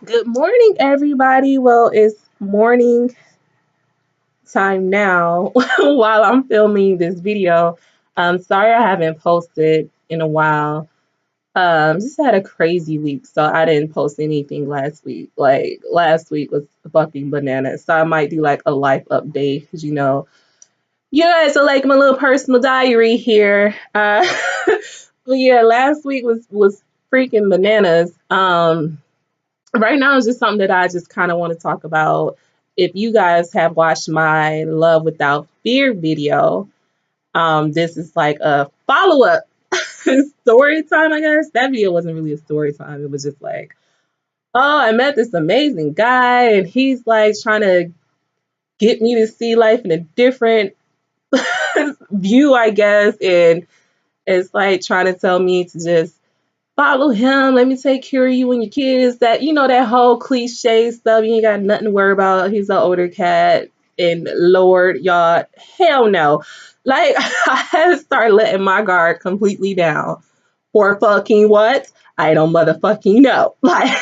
Good morning, everybody. Well, it's morning time now while I'm filming this video. Sorry I haven't posted in a while. Just had a crazy week, so I didn't post anything last week. Like last week was fucking bananas. So I might do like a life update because you guys are like my little personal diary here. But yeah, last week was freaking bananas. Right now is just something that I just kind of want to talk about. If you guys have watched my Love Without Fear video, this is like a follow up story time, I guess. That video wasn't really a story time. It was just like, oh, I met this amazing guy, and he's like trying to get me to see life in a different view, I guess. And it's like trying to tell me to just follow him. Let me take care of you and your kids. That whole cliche stuff. You ain't got nothing to worry about. He's an older cat. And Lord, y'all, hell no. Like, I had to start letting my guard completely down. For fucking what? I don't motherfucking know. Like,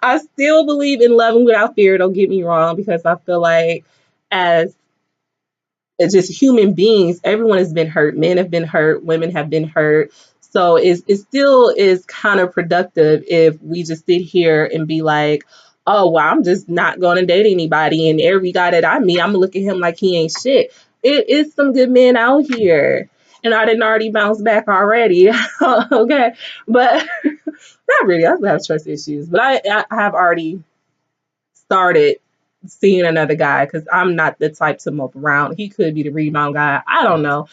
I still believe in loving without fear. Don't get me wrong, because I feel like as just human beings, everyone has been hurt. Men have been hurt, women have been hurt. So it still is kind of productive if we just sit here and be like, oh, well, I'm just not going to date anybody. And every guy that I meet, I'm going to look at him like he ain't shit. It is some good men out here. And I didn't already bounce back already. Okay. But not really. I still have trust issues. But I have already started seeing another guy because I'm not the type to mope around. He could be the rebound guy. I don't know.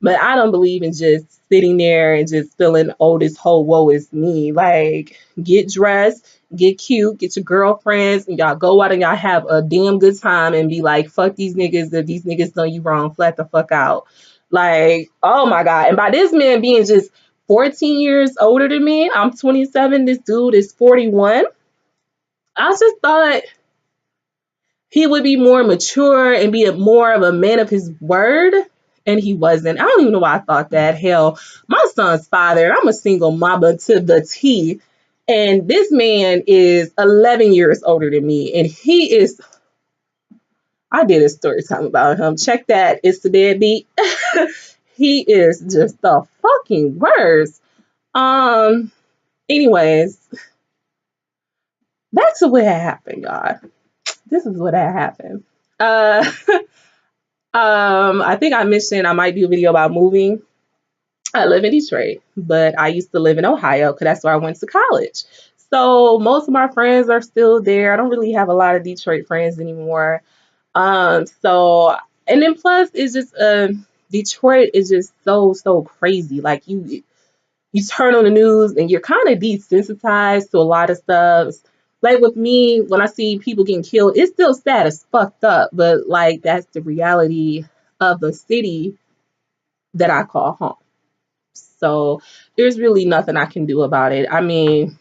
But I don't believe in just sitting there and just feeling, oh, this whole woe is me. Like, get dressed, get cute, get your girlfriends, and y'all go out and y'all have a damn good time and be like, fuck these niggas. If these niggas know you wrong, flat the fuck out. Like, oh my God. And by this man being just 14 years older than me, I'm 27, this dude is 41. I just thought he would be more mature and be more of a man of his word. And he wasn't. I don't even know why I thought that. Hell, my son's father, I'm a single mama to the T. And this man is 11 years older than me. And he is, I did a story time about him. Check that. It's the deadbeat. He is just the fucking worst. Um, anyways, back to what had happened, y'all. This is what had happened. Uh I think I mentioned I might do a video about moving. I live in Detroit, but I used to live in Ohio because that's where I went to college. So most of my friends are still there. I don't really have a lot of Detroit friends anymore. So and then plus it's just Detroit is just so crazy. Like you turn on the news and you're kind of desensitized to a lot of stuff. Like with me, when I see people getting killed, it's still sad as fucked up, but like that's the reality of the city that I call home. So there's really nothing I can do about it. I mean,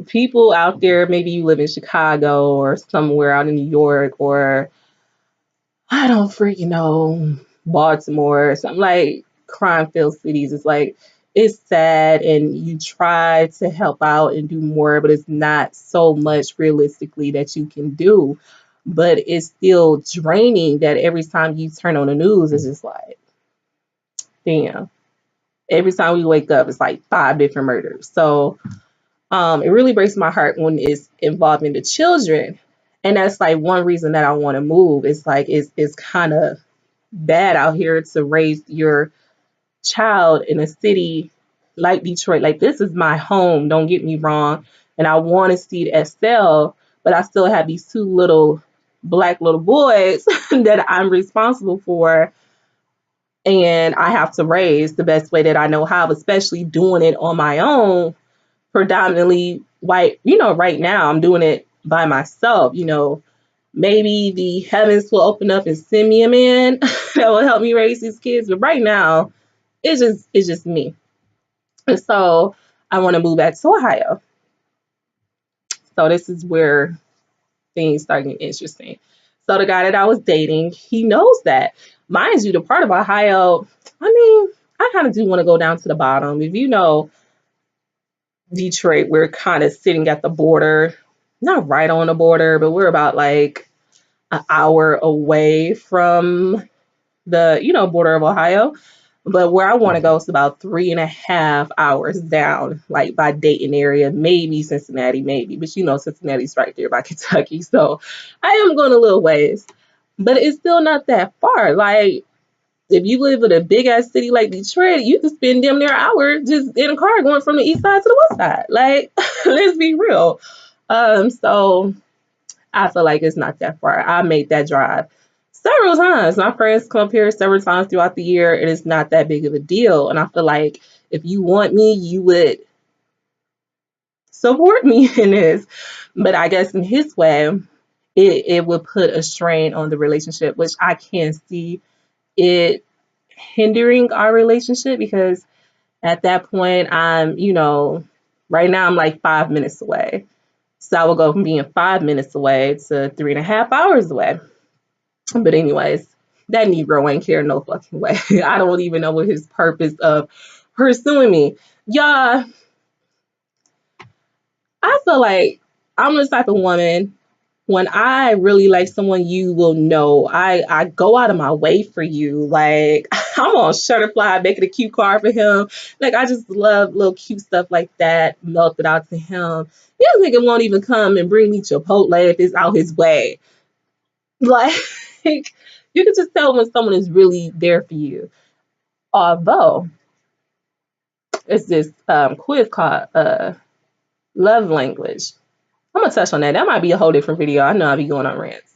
people out there, maybe you live in Chicago or somewhere out in New York or I don't freaking know, Baltimore, something like crime filled cities. It's like it's sad and you try to help out and do more, but it's not so much realistically that you can do. But it's still draining that every time you turn on the news, it's just like, damn. Every time we wake up, it's like five different murders. So it really breaks my heart when it's involving the children. And that's like one reason that I want to move. It's like it's kind of bad out here to raise your child in a city like Detroit. Like this is my home, don't get me wrong. And I want to see it excel, but I still have these two little black little boys that I'm responsible for and I have to raise the best way that I know how, especially doing it on my own, predominantly white. Right now I'm doing it by myself. Maybe the heavens will open up and send me a man that will help me raise these kids. But right now, it's just me. And so I want to move back to Ohio. So this is where things start getting interesting. So the guy that I was dating, he knows that. Mind you, the part of Ohio, I mean, I kind of do want to go down to the bottom. If you know, Detroit. We're kind of sitting at the border, not right on the border, but we're about like an hour away from the, border of Ohio. But where I want to go is about 3.5 hours down, like by Dayton area, maybe Cincinnati, maybe. But Cincinnati's right there by Kentucky. So I am going a little ways. But it's still not that far. Like, if you live in a big ass city like Detroit, you can spend damn near an hour just in a car going from the east side to the west side. Like, let's be real. So I feel like it's not that far. I made that drive several times. My friends come up here several times throughout the year, and it's not that big of a deal. And I feel like if you want me, you would support me in this. But I guess in his way, it would put a strain on the relationship, which I can see it hindering our relationship because at that point, right now I'm like 5 minutes away. So I will go from being 5 minutes away to 3.5 hours away. But anyways, that Negro ain't care no fucking way. I don't even know what his purpose of pursuing me. Y'all, I feel like I'm the type of woman when I really like someone, you will know. I go out of my way for you. Like I'm on Shutterfly making a cute card for him. Like I just love little cute stuff like that. Melt it out to him. This nigga won't even come and bring me Chipotle if it's out his way. Like you can just tell when someone is really there for you. Although it's this quiz called love language. I'm gonna touch on that. That might be a whole different video. I know I'll be going on rants.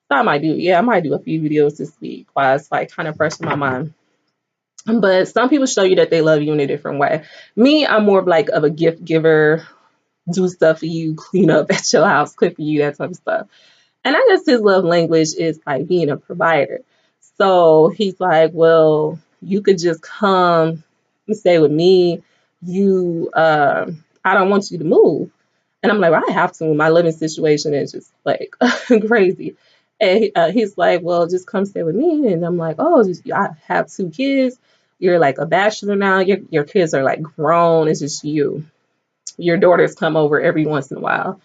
So I might do a few videos this week while it's like kind of fresh in my mind. But some people show you that they love you in a different way. Me, I'm more of like of a gift giver, do stuff for you, clean up at your house, cook for you, that type of stuff. And I guess his love language is like being a provider. So he's like, well, you could just come and stay with me. I don't want you to move. And I'm like, well, I have to. My living situation is just like crazy. And he's like, well, just come stay with me. And I'm like, oh, I have 2 kids. You're like a bachelor now. Your kids are like grown. It's just you. Your daughters come over every once in a while.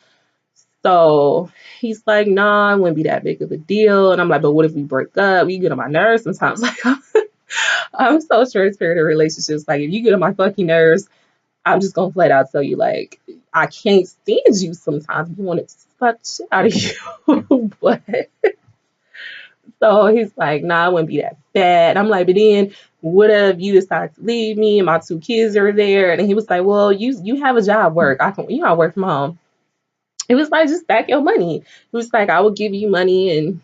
So he's like, nah, it wouldn't be that big of a deal. And I'm like, but what if we break up? You get on my nerves sometimes. Like, I'm so transparent in relationships. Like, if you get on my fucking nerves, I'm just gonna flat out tell you, like, I can't stand you sometimes. You want to fuck shit out of you. But so he's like, nah, it wouldn't be that bad. I'm like, but then what if you decide to leave me and my 2 kids are there? And he was like, well, you have a job, work. I work from home. It was like, just stack your money. It was like, I will give you money and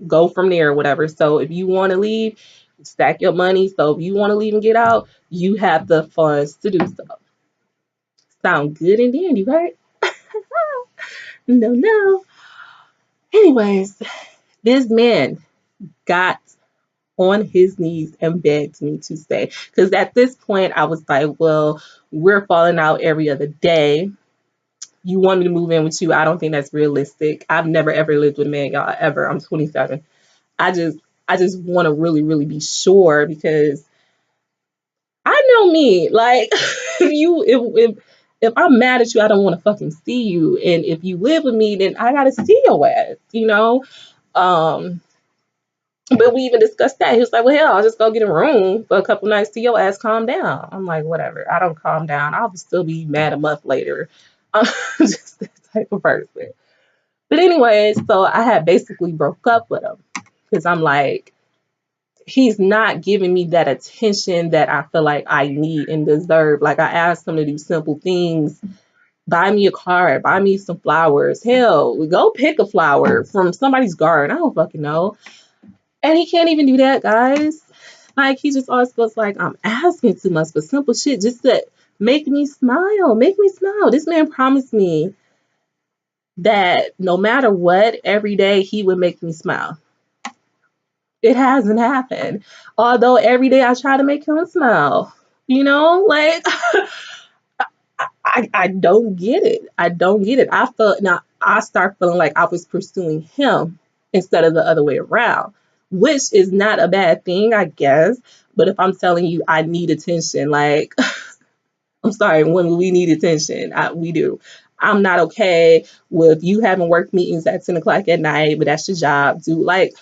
go from there or whatever. So if you want to leave, stack your money. So if you want to leave and get out, you have the funds to do so. Sound good and dandy, right? No, no. Anyways, this man got on his knees and begged me to stay. Because at this point, I was like, well, we're falling out every other day. You want me to move in with you? I don't think that's realistic. I've never ever lived with a man, y'all, ever. I'm 27. I just I just want to really, really be sure because I know me. Like if I'm mad at you, I don't want to fucking see you. And if you live with me, then I gotta see your ass. Um, but we even discussed that. He was like, well, hell, I'll just go get a room for a couple nights till your ass calm down. I'm like, whatever. I don't calm down. I'll still be mad a month later. I'm just that type of person. But anyways, so I had basically broke up with him because I'm like, he's not giving me that attention that I feel like I need and deserve. Like I asked him to do simple things, buy me a card, buy me some flowers. Hell, go pick a flower from somebody's garden. I don't fucking know. And he can't even do that, guys. Like he just always feels like I'm asking too much for simple shit just to make me smile. Make me smile. This man promised me that no matter what, every day he would make me smile. It hasn't happened. Although every day I try to make him smile. Like I don't get it. I don't get it. I start feeling like I was pursuing him instead of the other way around, which is not a bad thing, I guess. But if I'm telling you I need attention, like I'm sorry, when we need attention, we do. I'm not okay with you having work meetings at 10 o'clock at night, but that's your job, dude. Like,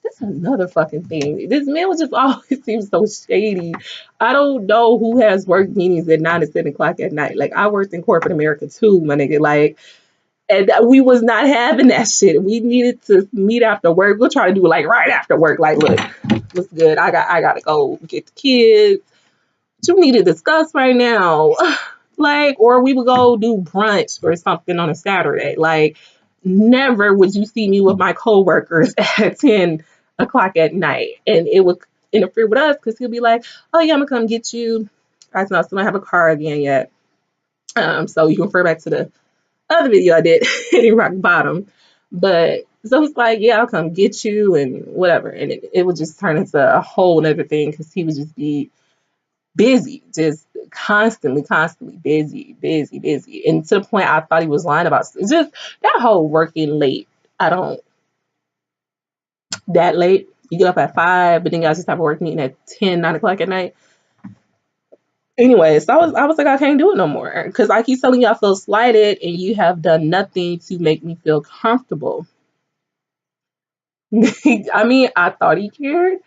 that's another fucking thing. This man was just always seems so shady. I don't know who has work meetings at 9 to 10 o'clock at night. Like, I worked in corporate America too, my nigga. Like, and we was not having that shit. We needed to meet after work. We'll try to do it like right after work. Like, look, what's good? I gotta go get the kids. What you need to discuss right now? Like, or we would go do brunch or something on a Saturday. Like, never would you see me with my coworkers at 10 o'clock at night. And it would interfere with us because he'll be like, oh, yeah, I'm going to come get you. Guys, no, still don't have a car again yet. So you can refer back to the other video I did, hitting rock bottom. But so he's like, yeah, I'll come get you and whatever. And it would just turn into a whole other thing because he would just be busy, just constantly busy. And to the point I thought he was lying about just that whole working late. I don't that late. You get up at 5, but then you guys just have a work meeting at 10, 9 o'clock at night. Anyway, so I was like, I can't do it no more. Because I keep telling you I feel slighted and you have done nothing to make me feel comfortable. I mean, I thought he cared.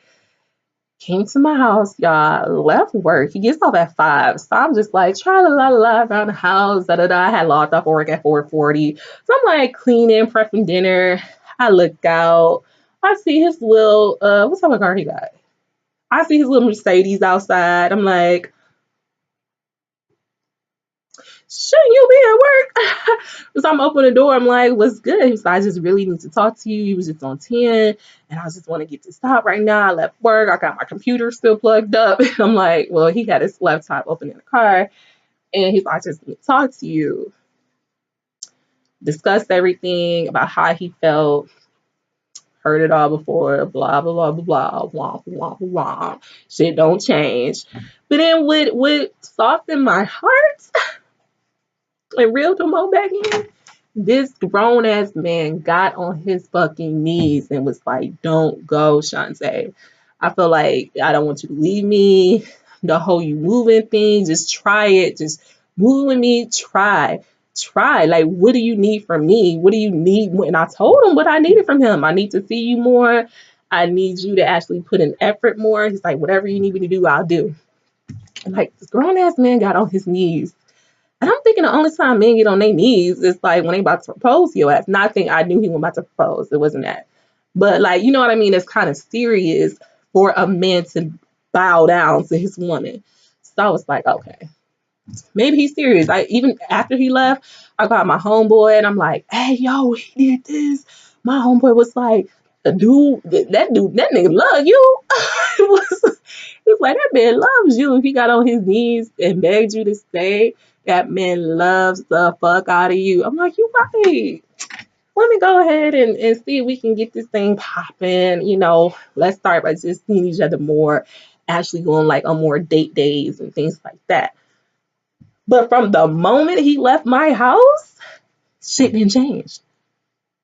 Came to my house, y'all, left work. He gets off at 5. So I'm just like, try la la la around the house, da da da. I had logged off work at 4:40. So I'm like cleaning, prepping dinner. I look out. I see his little what type of car he got? I see his little Mercedes outside. I'm like, shouldn't you be at work? So I'm opening the door. I'm like, what's good? He said, I just really need to talk to you. You was just on 10 and I just want to get this stop right now. I left work. I got my computer still plugged up. And I'm like, well, he had his laptop open in the car. And he's like, I just need to talk to you. Discussed everything about how he felt. Heard it all before. Blah, blah, blah, blah, blah, blah, blah. Shit don't change. But then what softened my heart and reeled him on back in, this grown ass man got on his fucking knees and was like, don't go, Shantae. I feel like I don't want you to leave me. The whole you moving thing, just try it. Just move with me. Try. Try. Like, what do you need from me? What do you need? And I told him what I needed from him. I need to see you more. I need you to actually put in effort more. He's like, whatever you need me to do, I'll do. And like, this grown ass man got on his knees and I'm thinking the only time men get on their knees is like when they about to propose to your ass. Not think I knew he was about to propose. It wasn't that. But like, you know what I mean? It's kind of serious for a man to bow down to his woman. So I was like, okay, maybe he's serious. I even after he left, I got my homeboy and I'm like, hey yo, he did this. My homeboy was like, that nigga love you. it was it's like that man loves you. If he got on his knees and begged you to stay, that man loves the fuck out of you. I'm like, you right. Let me go ahead and see if we can get this thing popping. Let's start by just seeing each other more, actually going like on more date days and things like that. But from the moment he left my house, shit didn't change.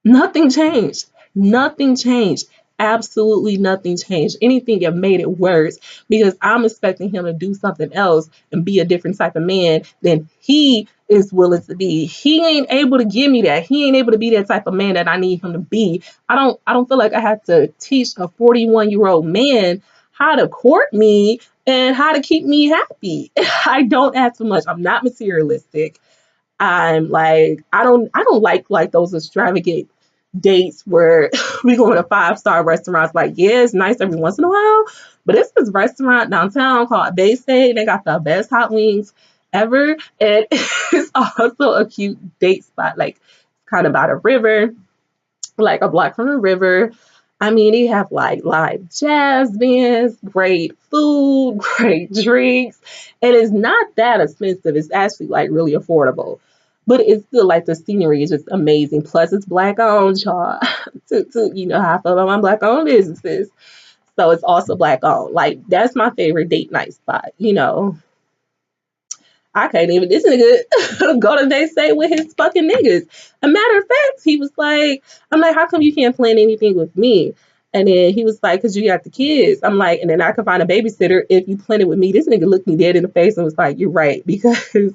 Nothing changed. Nothing changed. Absolutely nothing changed. Anything that made it worse because I'm expecting him to do something else and be a different type of man than he is willing to be. He ain't able to give me that. He ain't able to be that type of man that I need him to be. I don't feel like I have to teach a 41-year-old man how to court me and how to keep me happy. I don't ask for much. I'm not materialistic. I'm like I don't like those extravagant dates where we go to 5-star restaurants. Like, yeah, it's nice every once in a while, but it's this restaurant downtown called Bay State. They got the best hot wings ever, and it's also a cute date spot. Like, kind of by the river, like a block from the river. I mean, they have like live jazz bands, great food, great drinks, and it's not that expensive. It's actually like really affordable, but it's still like the scenery is just amazing. Plus, it's black owned, y'all. You know how I feel about my black owned businesses, so it's also black owned. Like that's my favorite date night spot. I can't even. This nigga go to they say with his fucking niggas. A matter of fact, he was like, I'm like, how come you can't plan anything with me? And then he was like, "Cause you got the kids." I'm like, and then I can find a babysitter if you plan it with me. This nigga looked me dead in the face and was like, "You're right," because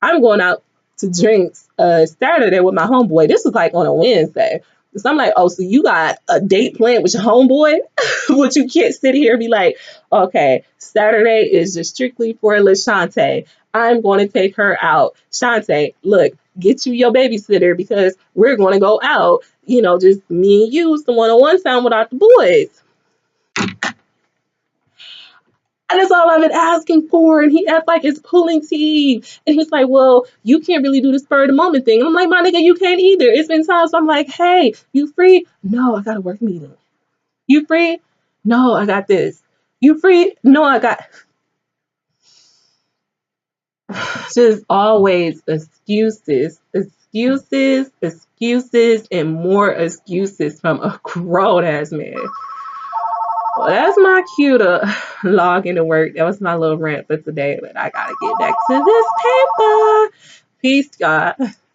I'm going out to drinks Saturday with my homeboy. This was like on a Wednesday. So I'm like, "Oh, so you got a date planned with your homeboy?" But you can't sit here and be like, "Okay, Saturday is just strictly for LaShante. I'm going to take her out. Shante, look, get you your babysitter because we're going to go out. Just me and you, some one-on-one time without the boys." And that's all I've been asking for. And he acts like it's pulling teeth. And he's like, "Well, you can't really do the spur of the moment thing." And I'm like, "My nigga, you can't either. It's been times I'm like, hey, you free?" "No, I got a work meeting." "You free?" "No, I got this." "You free?" "No, I got." Just always excuses, excuses, excuses, and more excuses from a grown ass man. Well, that's my cue to log into work. That was my little rant for today, but I gotta get back to this paper. Peace, God.